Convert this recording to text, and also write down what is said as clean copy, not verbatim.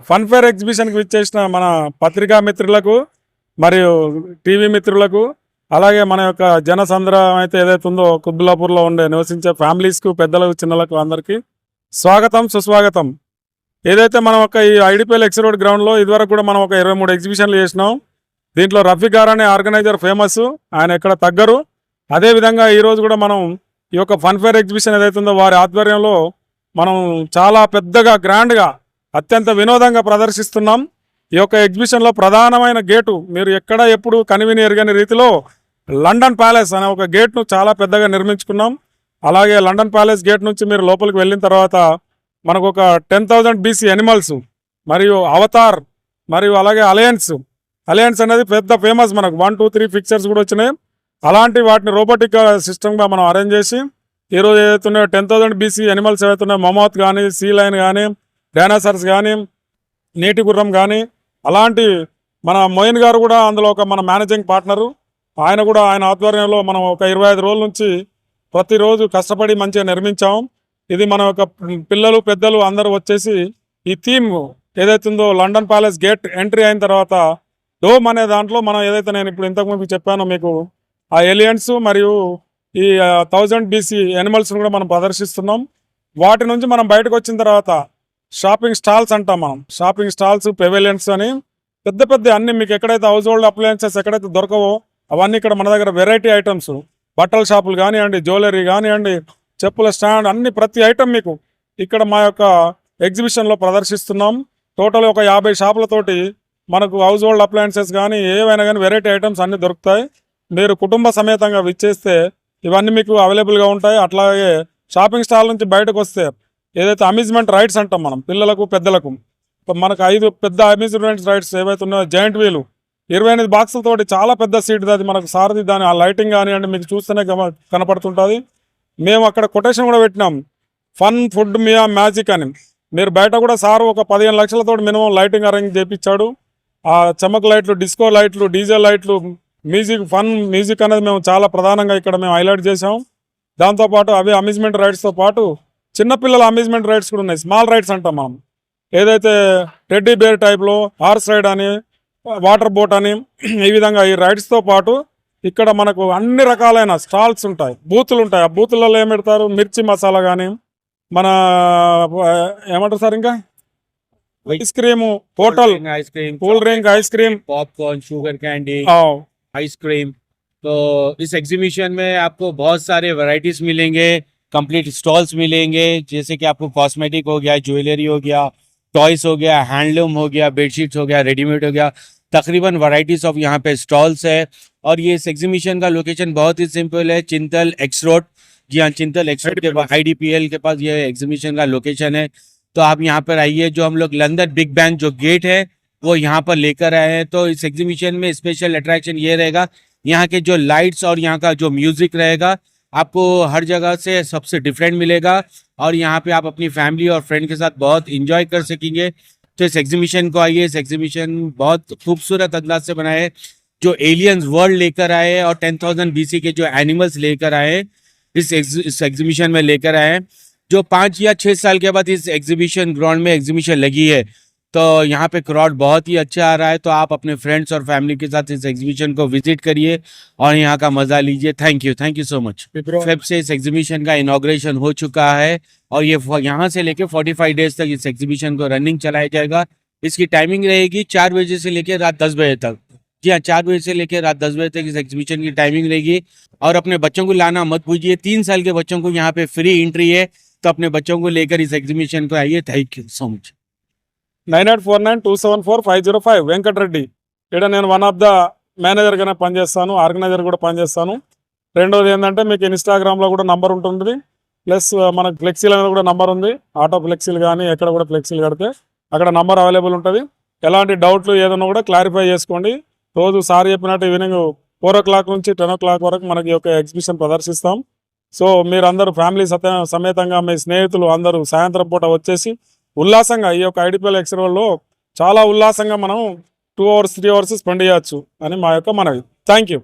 ఫన్ఫేర్ ఎగ్జిబిషన్కి విచ్చేసిన మన పత్రికా మిత్రులకు మరియు టీవీ మిత్రులకు అలాగే మన యొక్క జనసంద్రం అయితే ఏదైతే ఉందో కుత్బుల్లాపూర్లో ఉండే నివసించే ఫ్యామిలీస్కు పెద్దలకు చిన్నలకు అందరికీ స్వాగతం సుస్వాగతం. ఏదైతే మనం ఒక ఈ ఐడిపిఎల్ ఎక్స్ రోడ్ గ్రౌండ్లో ఇదివరకు కూడా మనం ఒక 23 ఎగ్జిబిషన్లు చేసినాం. దీంట్లో రఫీ గారు అనే ఆర్గనైజర్ ఫేమస్, ఆయన ఎక్కడ తగ్గరు. అదేవిధంగా ఈరోజు కూడా మనం ఈ యొక్క ఫన్ఫేర్ ఎగ్జిబిషన్ ఏదైతే ఉందో వారి ఆధ్వర్యంలో మనం చాలా పెద్దగా గ్రాండ్గా అత్యంత వినోదంగా ప్రదర్శిస్తున్నాం. ఈ యొక్క ఎగ్జిబిషన్లో ప్రధానమైన గేటు మీరు ఎక్కడ ఎప్పుడు కనివిని ఎరగని రీతిలో లండన్ ప్యాలెస్ అనే ఒక గేట్ను చాలా పెద్దగా నిర్మించుకున్నాం. అలాగే లండన్ ప్యాలెస్ గేట్ నుంచి మీరు లోపలికి వెళ్ళిన తర్వాత మనకు ఒక 10,000 BC యానిమల్స్ మరియు అవతార్ మరియు అలాగే అలయన్స్ అనేది పెద్ద ఫేమస్, మనకు 1, 2, 3 పిక్చర్స్ కూడా వచ్చినాయి. అలాంటి వాటిని రోబోటిక్ సిస్టమ్గా మనం అరేంజ్ చేసి ఈరోజు ఏదైతున్నాయో 10,000 BC యానిమల్స్ ఏవైతున్నాయో మమోత్ కానీ, సీ లైన్ కానీ, డైనాసర్స్ కానీ, నీటి గుర్రం కానీ, అలాంటి మన మోయిన్ గారు కూడా అందులో ఒక మన మేనేజింగ్ పార్ట్నరు. ఆయన ఆధ్వర్యంలో మనం ఒక 25 రోజుల నుంచి ప్రతిరోజు కష్టపడి మంచిగా నిర్మించాము. ఇది మన యొక్క పిల్లలు పెద్దలు అందరూ వచ్చేసి ఈ థీమ్ ఏదైతుందో లండన్ ప్యాలెస్ గేట్ ఎంట్రీ అయిన తర్వాత డోమ్ అనే దాంట్లో మనం ఏదైతే నేను ఇప్పుడు ఇంతకుముందు చెప్పానో మీకు ఆ ఎలియన్స్ మరియు ఈ 1000 BC యానిమల్స్ని కూడా మనం ప్రదర్శిస్తున్నాం. వాటి నుంచి మనం బయటకు వచ్చిన తర్వాత షాపింగ్ స్టాల్స్ అంటాం మనం, షాపింగ్ స్టాల్స్, పెవిలియన్స్ అని పెద్ద పెద్ద అన్ని మీకు ఎక్కడైతే హౌస్ హోల్డ్ అప్లయన్సెస్ ఎక్కడైతే దొరకవో అవన్నీ ఇక్కడ మన దగ్గర వెరైటీ ఐటమ్స్, బట్టల షాపులు కానివ్వండి, జ్యువెలరీ కానివ్వండి, చెప్పుల స్టాండ్, అన్ని ప్రతి ఐటమ్ మీకు ఇక్కడ మా యొక్క ఎగ్జిబిషన్లో ప్రదర్శిస్తున్నాం. టోటల్ ఒక 50 షాపులతోటి మనకు హౌస్ హోల్డ్ అప్లయన్సెస్ కానీ ఏవైనా కానీ వెరైటీ ఐటమ్స్ అన్నీ దొరుకుతాయి. మీరు కుటుంబ సమేతంగా విచ్చేస్తే ఇవన్నీ మీకు అవైలబుల్గా ఉంటాయి. అట్లాగే షాపింగ్ స్టాల్ నుంచి బయటకు వస్తే ఏదైతే అమ్యూజ్మెంట్ రైడ్స్ అంటాం మనం పిల్లలకు పెద్దలకు, మనకు 5 పెద్ద అమ్యూజ్మెంట్ రైడ్స్ ఏవైతే ఉన్నాయో జాయింట్ వీలు 28 బాక్సులతోటి చాలా పెద్ద సీట్, అది మనకు సారథి, దాని ఆ లైటింగ్ కానివ్వండి మీకు చూస్తేనే కనపడుతుంటుంది. మేము అక్కడ కొటేషన్ కూడా పెట్టినాం, ఫన్ ఫుడ్ మియా మ్యాజిక్ అని. మీరు బయట కూడా సార్ ఒక 15 లక్షలతో మినిమం లైటింగ్ అరేంజ్ చేయించాడు. ఆ చమక్ లైట్లు, డిస్కో లైట్లు, డీజే లైట్లు, మ్యూజిక్, ఫన్ మ్యూజిక్ అనేది మేము చాలా ప్రధానంగా ఇక్కడ మేము హైలైట్ చేసాం. దాంతోపాటు అవి అమ్యూజ్మెంట్ రైడ్స్తో పాటు చిన్నపిల్లల అమ్యూజ్మెంట్ రైడ్స్ కూడా ఉన్నాయి, స్మాల్ రైడ్స్ అంటాం మనం. ఏదైతే టెడ్డీ బేర్ టైప్లో హార్స్ రైడ్ అని, వాటర్ బోట్ అని, ఈ విధంగా ఈ రైడ్స్తో పాటు ఇక్కడ మనకు అన్ని రకాలైన స్టాల్స్ ఉంటాయి, బూతులు ఉంటాయి. ఆ బూతులలో ఏం పెడతారు, మిర్చి మసాలా కానీ, మన ఏమంటారు సార్ ఇంకా ice cream, hotel ice cream, cool drink, ice cream, popcorn, sugar candy, ice cream. तो इस एग्जीबिशन में आपको बहुत सारे वैरायटीज मिलेंगे, कंप्लीट स्टॉल्स मिलेंगे, जैसे कि आपको कॉस्मेटिक हो गया, ज्वेलरी हो गया, टॉयस हो गया, हैंडलूम हो गया, बेडशीट्स हो गया, रेडीमेड हो गया, तकरीबन वैरायटीज ऑफ यहाँ पे स्टॉल्स है। और ये इस एग्जीबिशन का लोकेशन बहुत ही सिंपल है, चिंतल एक्स रोड। जी हाँ, चिंतल एक्स रोड के IDPL के पास ये एग्जीबिशन का लोकेशन है। तो आप यहाँ पर आइए। जो हम लोग लंदन बिग बैंड जो गेट है वो यहाँ पर लेकर आए हैं। तो इस एग्जीबिशन में स्पेशल अट्रैक्शन ये रहेगा, यहाँ के जो लाइट्स और यहाँ का जो म्यूजिक रहेगा आपको हर जगह से सबसे डिफरेंट मिलेगा। और यहाँ पे आप अपनी फैमिली और फ्रेंड के साथ बहुत इंजॉय कर सकेंगे। तो इस एग्जीबिशन को आइए। इस एग्जीबिशन बहुत खूबसूरत अंदाज से बनाए, जो एलियंस वर्ल्ड लेकर आए और 10,000 BC के जो एनिमल्स लेकर आए इस एग्जीबिशन में लेकर आए। जो 5 या 6 साल के बाद इस एग्जीबिशन ग्राउंड में एग्जीबिशन लगी है, तो यहाँ पे क्राउड बहुत ही अच्छा आ रहा है। तो आप अपने फ्रेंड्स और फैमिली के साथ इस एग्जीबिशन को विजिट करिए और यहाँ का मजा लीजिए। Thank you so much. Feb से इस एग्जीबिशन का इनॉग्रेशन हो चुका है और ये यहाँ से लेके 45 डेज तक इस एग्जीबिशन को रनिंग चलाया जाएगा। इसकी टाइमिंग रहेगी 4 बजे से लेकर रात 10 बजे तक। जी हाँ, 4 बजे से लेकर रात 10 बजे तक इस एग्जीबिशन की टाइमिंग रहेगी। और अपने बच्चों को लाना मत भूलिए, 3 साल के बच्चों को यहाँ पे फ्री एंट्री है। तो अपने बच्चों को लेकर इस एग्जीबिशन को आइए। Thank you so much. 9849274505 Venkatareddy. ఇక్కడ నేను వన్ ఆఫ్ ద మేనేజర్గానే పనిచేస్తాను, ఆర్గనైజర్ కూడా పనిచేస్తాను. రెండోది ఏంటంటే మీకు ఇన్స్టాగ్రామ్లో కూడా నంబర్ ఉంటుంది, ప్లస్ మనకు ఫ్లెక్సీలు అనేది కూడా నంబర్ ఉంది. ఆటో ఫ్లెక్సీలు కానీ ఎక్కడ కూడా ఫ్లెక్సీలు కడితే అక్కడ నంబర్ అవైలబుల్ ఉంటుంది. ఎలాంటి డౌట్లు ఏదైనా కూడా క్లారిఫై చేసుకోండి. రోజు సార్ చెప్పినట్టు ఈవినింగ్ 4 o'clock నుంచి 10 o'clock వరకు మనకి ఒక ఎగ్జిబిషన్ ప్రదర్శిస్తాం. సో మీరందరూ ఫ్యామిలీ సమేతంగా మీ స్నేహితులు అందరూ సాయంత్రం పూట వచ్చేసి ఉల్లాసంగా ఈ యొక్క ఐడిపిఎల్ ఎక్స్ రోడ్లో చాలా ఉల్లాసంగా మనం 2 hours 3 hours స్పెండ్ చేయొచ్చు అని మా యొక్క మనవి. Thank you.